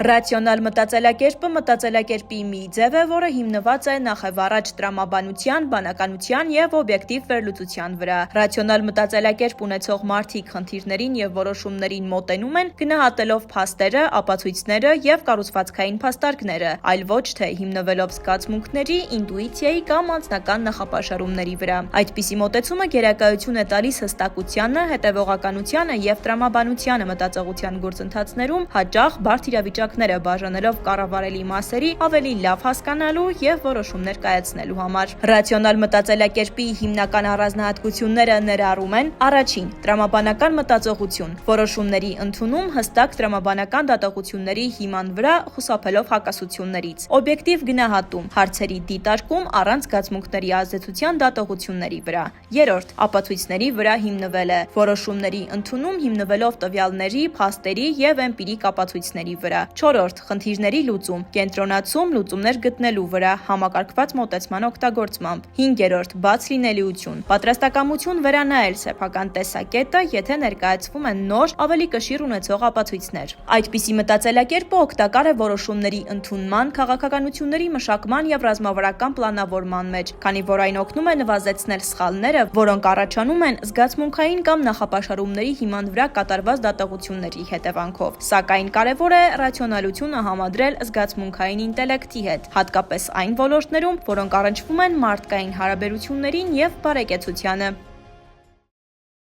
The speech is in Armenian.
Ռացիոնալ մտածելակերպը մտածելակերպի մի ձև է, որը հիմնված է նախևառաջ տրամաբանության, բանականության և օբյեկտիվ վերլուծության վրա։ Ռացիոնալ մտածելակերպ ունեցող մարդիկ խնդիրներին և որոշումներին մոտենում են գնահատելով փաստերը, ապացույցները և կառուցվածքային փաստարկները, այլ ոչ թե հիմնվելով զգացմունքների, ինտուիցիայի կամ անձնական նախապաշարումների վրա։ Այդպիսի մոտեցումը գերակայություն է տալիս հստակությանը, հետևողականությանը և տրամաբանությանը մտածողության գործընթացներում, հաճախ բարդ իրավիճակները բաժանելով կառավարելի մասերի ավելի լավ հասկանալու և որոշումներ կայացնելու համար։ Ռացիոնալ մտածելակերպի հիմնական առանձնահատկությունները ներառում են. Առաջին՝ տրամաբանական մտածողություն, որոշումների ընդունում հստակ տրամաբանական դատողությունների հիման վրա, խուսափելով հակասություններից։ Օբյեկտիվ գնահատում, հարցերի դիտարկում առանց զգացմունքների ազդեցության դատողությունների վրա։ Երրորդ՝ ապացույցների վրա հիմնվելը, որոշումների ընդունում հիմնվելով տվյալների, փաստերի և էմպիրիկ ապացույցների վրա։ Չորրորդ՝ խնդիրների լուծում, կենտրոնացում լուծումներ գտնելու վրա, համակարգված մոտեցման օգտագործմամբ։ Հինգերորդ՝ բաց լինելիություն, պատրաստակամություն վերանայել սեփական տեսակետը, եթե ներկայացվում են նոր, ավելի կշիռ ունեցող ապացույցներ։ Այդպիսի մտածելակերպը օգտակար է որոշումների ընդունման, քաղաքականությունների մշակման և ռազմավարական պլանավորման մեջ, քանի որ այն օգնում է նվազեցնել սխալները, որոնք առաջանում են զգացմունքային կամ նախապաշարումների հիման վրա կատարված դատողությունների հետևանքով։ Սակայն կարևոր է ռացիոնալությունը համադրել զգացմունքային ինտելեկտի հետ, հատկապես այն ոլորտներում, որոնք առնչվում են մարդկային հարաբերություններին և բարեկեցությանը։